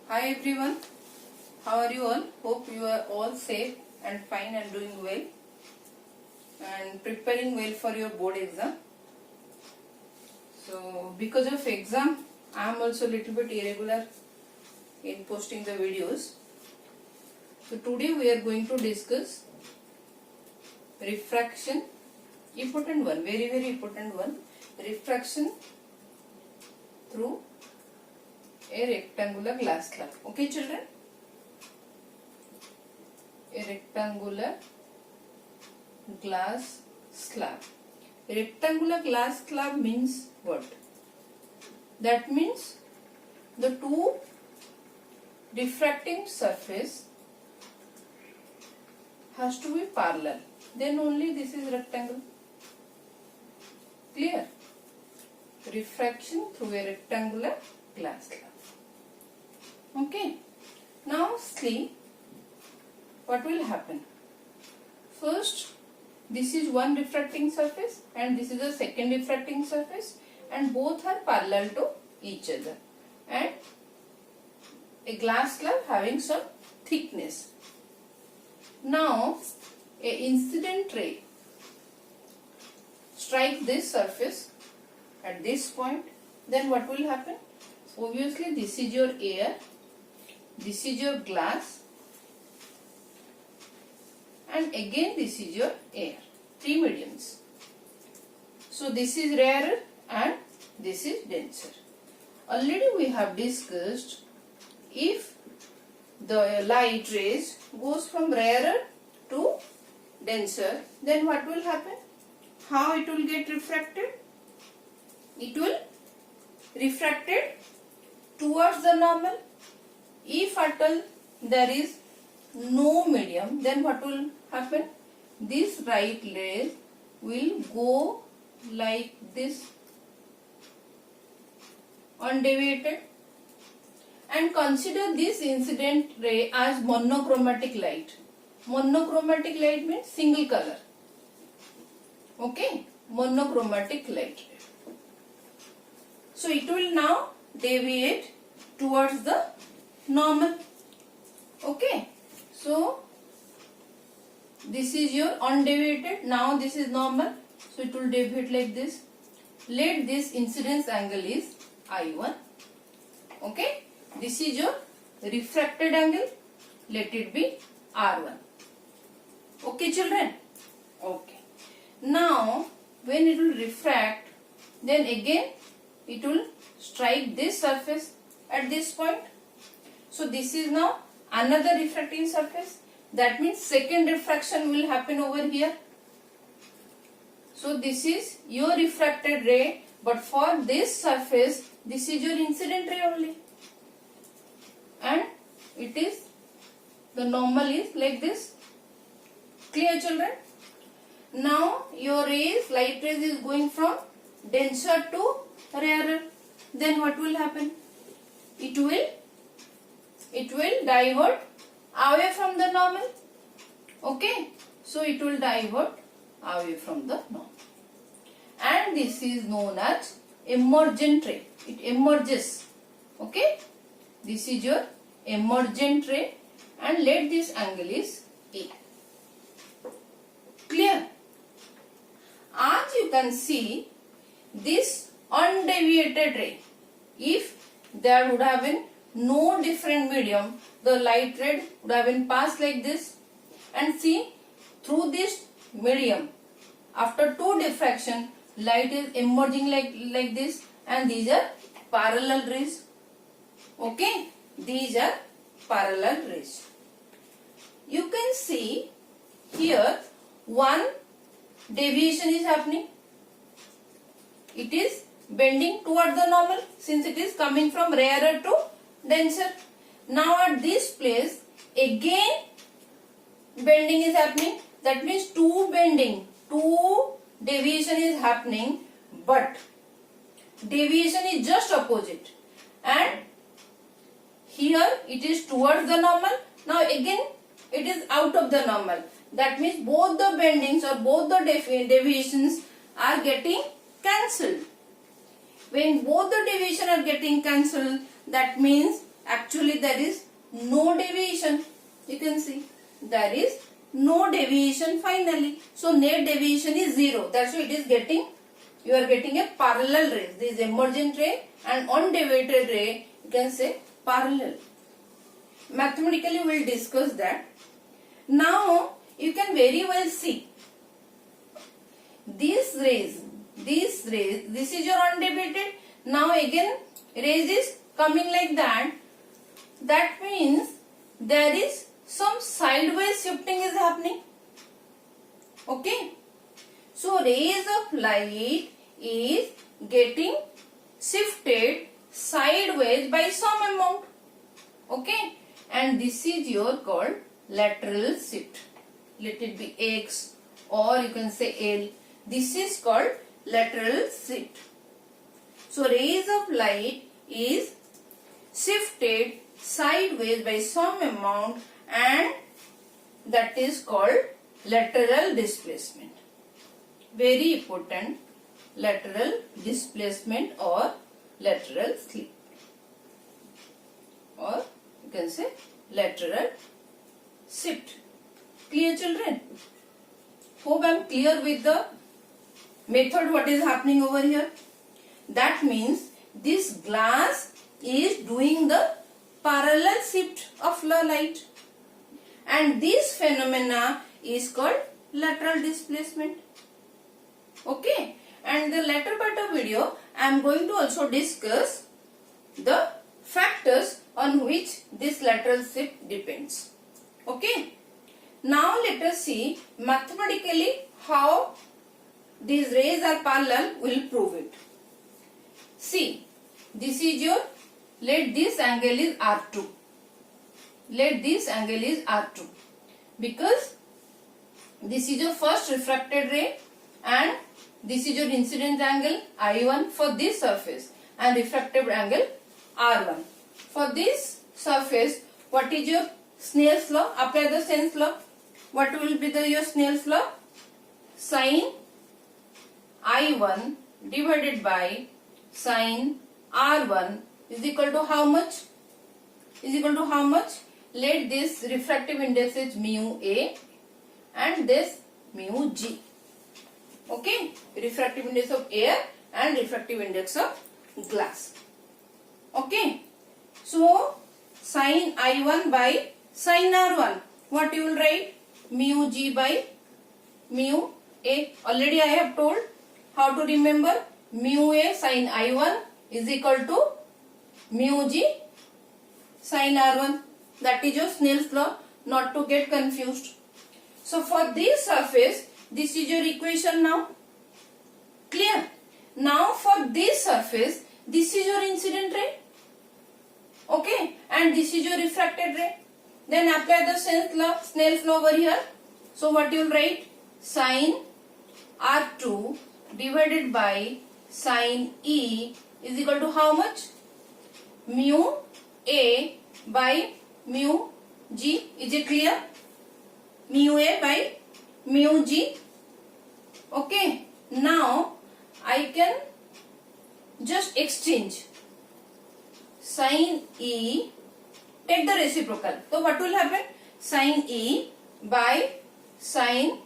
Hi everyone, how are you all? Hope you are all safe and fine and doing well and preparing well for your board exam. So because of exam, I am also a little bit irregular in posting the videos. So today we are going to discuss refraction, important one, very important one, refraction through a rectangular glass slab. Okay children? A rectangular glass slab. Rectangular glass slab means what? That means the two diffracting surface has to be parallel. Then only this is rectangle. Clear? Refraction through a rectangular glass slab. Okay. Now see what will happen. First, this is one refracting surface and this is a second refracting surface, and both are parallel to each other, and a glass slab having some thickness. Now, a incident ray strikes this surface at this point. Then what will happen? Obviously, this is your air, this is your glass, and again this is your air. Three mediums. So this is rarer and this is denser. Already we have discussed, if the light rays goes from rarer to denser, then what will happen? How it will get refracted? It will refracted towards the normal. If at all there is no medium, then what will happen? This light rays will go like this, undeviated, and consider this incident ray as monochromatic light. Monochromatic light means single color. Okay, monochromatic light. So it will now deviate towards the normal. Okay, so this is your undeviated. Now this is normal, so it will deviate like this. Let this incidence angle is I1. Okay, this is your refracted angle. Let it be R1. Okay children? Okay. Now when it will refract, then again it will strike this surface at this point. So this is now another refracting surface. That means second refraction will happen over here. So this is your refracted ray, but for this surface, this is your incident ray only. And it is, the normal is like this. Clear children? Now your rays, light rays is going from denser to rarer. Then what will happen? It will divert away from the normal. Okay, so it will divert away from the normal, and this is known as emergent ray. It emerges. Okay, this is your emergent ray, and let this angle is A. Clear? As you can see, this undeviated ray, if there would have been no different medium, the light ray would have been passed like this, and see, through this medium, after two diffraction, light is emerging like this, and these are parallel rays. Okay, these are parallel rays. You can see here one deviation is happening. It is bending toward the normal, since it is coming from rarer to denser. Now at this place again bending is happening. That means two deviation is happening, but deviation is just opposite, and here it is towards the normal. Now again it is out of the normal. That means both the bendings or both the deviations are getting cancelled. When both the deviation are getting cancelled, that means actually there is no deviation. You can see there is no deviation finally. So net deviation is 0. That's why it is getting, you are getting a parallel rays. This is emergent ray and undeviated ray, you can say parallel. Mathematically we will discuss that. Now you can very well see these rays, this is your undeviated. Now again rays is coming like that. That means there is some sideways shifting is happening. Okay. So rays of light is getting shifted sideways by some amount. Okay. And this is your called lateral shift. Let it be X or you can say L. This is called lateral shift. So rays of light is shifted sideways by some amount and that is called lateral displacement. Very important, lateral displacement or lateral slip, or you can say lateral shift. Clear children? Hope I am clear with the method what is happening over here. That means this glass is doing the parallel shift of the light and this phenomena is called lateral displacement. Okay, and the later part of video I am going to also discuss the factors on which this lateral shift depends. Okay, now let us see mathematically how these rays are parallel. We will prove it. See, this is your, let this angle is R2. Let this angle is R2 because this is your first refracted ray and this is your incident angle I1 for this surface and refracted angle R1. For this surface, what is your Snell's law? Apply the Snell's law. What will be your Snell's law? Sin I1 divided by sin R1 is equal to how much? Is equal to how much? Let this refractive index is mu A and this mu G. Okay, refractive index of air and refractive index of glass. Okay, so sin I1 by sin R1, what you will write? Mu G by mu A. Already I have told how to remember. Mu A sin I1 is equal to mu G sin R1. That is your Snell's law, not to get confused. So for this surface, this is your equation now. Clear? Now for this surface, this is your incident ray. Okay, and this is your refracted ray. Then apply the Snell's law over here. So what you will write? Sin R2 divided by sin E is equal to how much? Mu A by mu G. Is it clear? Mu A by mu G. Okay. Now I can just exchange sin E. Take the reciprocal. So what will happen? Sin E by sin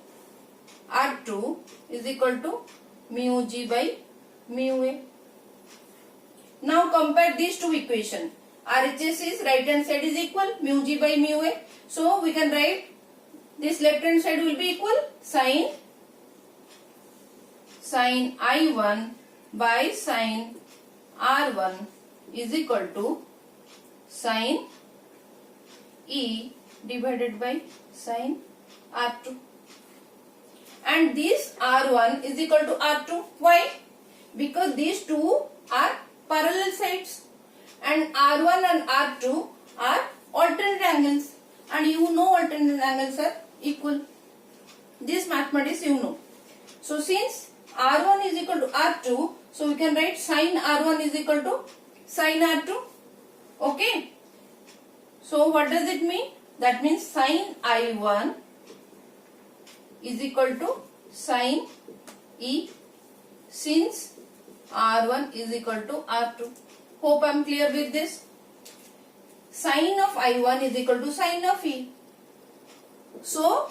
R2 is equal to mu G by mu A. Now compare these two equations. RHS is right hand side is equal mu G by mu A. So we can write this left hand side will be equal sin I1 by sin R1 is equal to sin E divided by sin R2. And this R1 is equal to R2. Why? Because these two are parallel sides and R1 and R2 are alternate angles and you know alternate angles are equal. This mathematics you know. So since R1 is equal to R2, so we can write sin R1 is equal to sin R2. Okay. So what does it mean? That means sin I1 is equal to sin E since R1 is equal to R2. Hope I am clear with this. Sine of I1 is equal to sine of E. So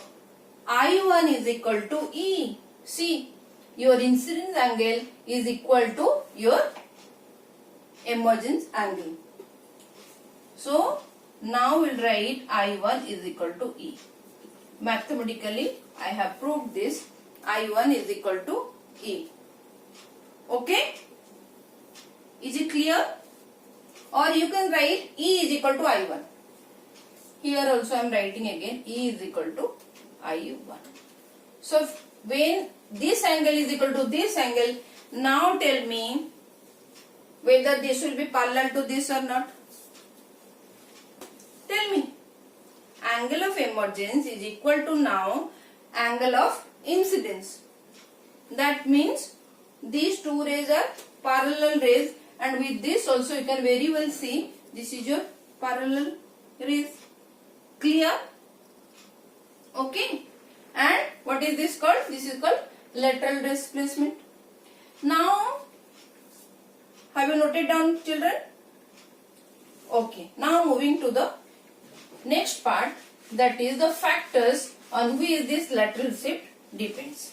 I1 is equal to E. See, your incidence angle is equal to your emergence angle. So now we'll write I1 is equal to E. Mathematically, I have proved this. I1 is equal to E. Okay? Is it clear? Or you can write E is equal to I1. Here also I am writing again E is equal to I1. So when this angle is equal to this angle, now tell me whether this will be parallel to this or not. Tell me. Angle of emergence is equal to now angle of incidence. That means these two rays are parallel rays, and with this also you can very well see this is your parallel rays. Clear? Okay. And what is this called? This is called lateral displacement. Now, have you noted down, children? Okay. Now moving to the next part, that is the factors on which this lateral shift depends.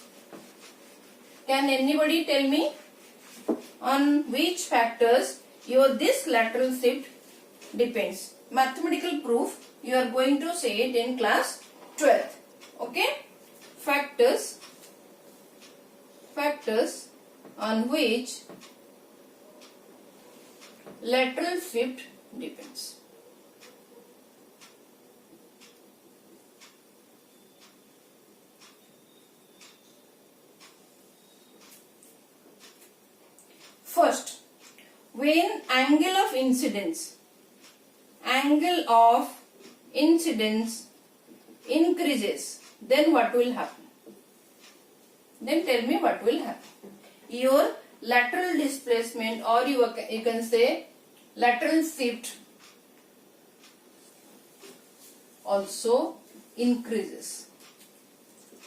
Can anybody tell me on which factors this lateral shift depends? Mathematical proof you are going to say it in class 12th. Okay? Factors on which lateral shift depends. First, when angle of incidence increases, then what will happen? Then tell me what will happen. Your lateral displacement, or you can say lateral shift, also increases.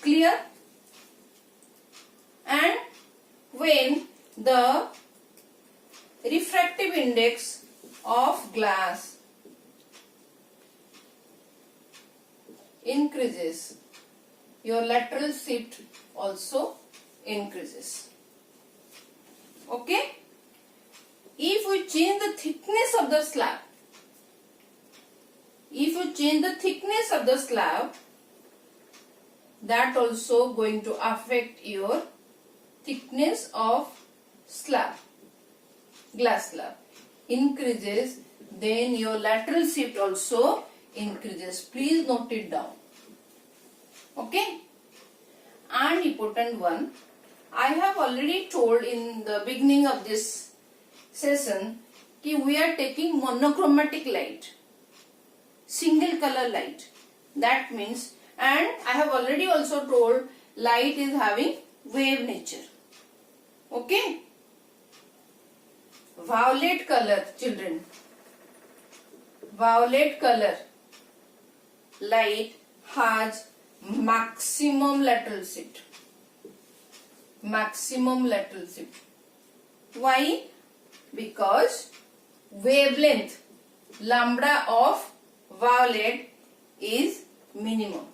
Clear? And when the refractive index of glass increases, your lateral shift also increases. Okay? If we change the thickness of the slab, that also going to affect your thickness of slab, glass slab. Increases, then your lateral shift also increases. Please note it down. Okay? And important one, I have already told in the beginning of this session that we are taking monochromatic light, single color light. That means, and I have already also told light is having wave nature. Okay? Violet color, children. Violet color light has maximum lateral shift. Maximum lateral shift. Why? Because wavelength lambda of violet is minimum.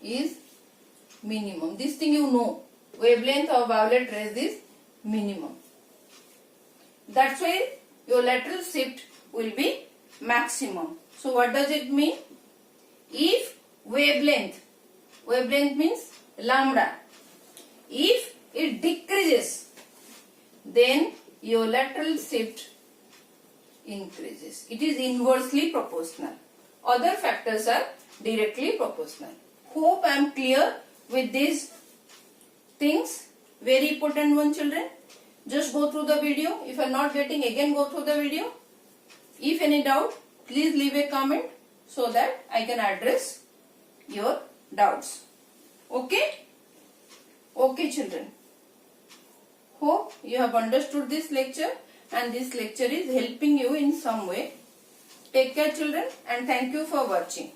This thing you know. Wavelength of violet rays is minimum. That's why your lateral shift will be maximum. So what does it mean? If wavelength means lambda, if it decreases, then your lateral shift increases. It is inversely proportional. Other factors are directly proportional. Hope I am clear with these things. Very important one, children. Just go through the video. If you are not getting, again go through the video. If any doubt, please leave a comment so that I can address your doubts. Okay? Okay, children. Hope you have understood this lecture and this lecture is helping you in some way. Take care, children, and thank you for watching.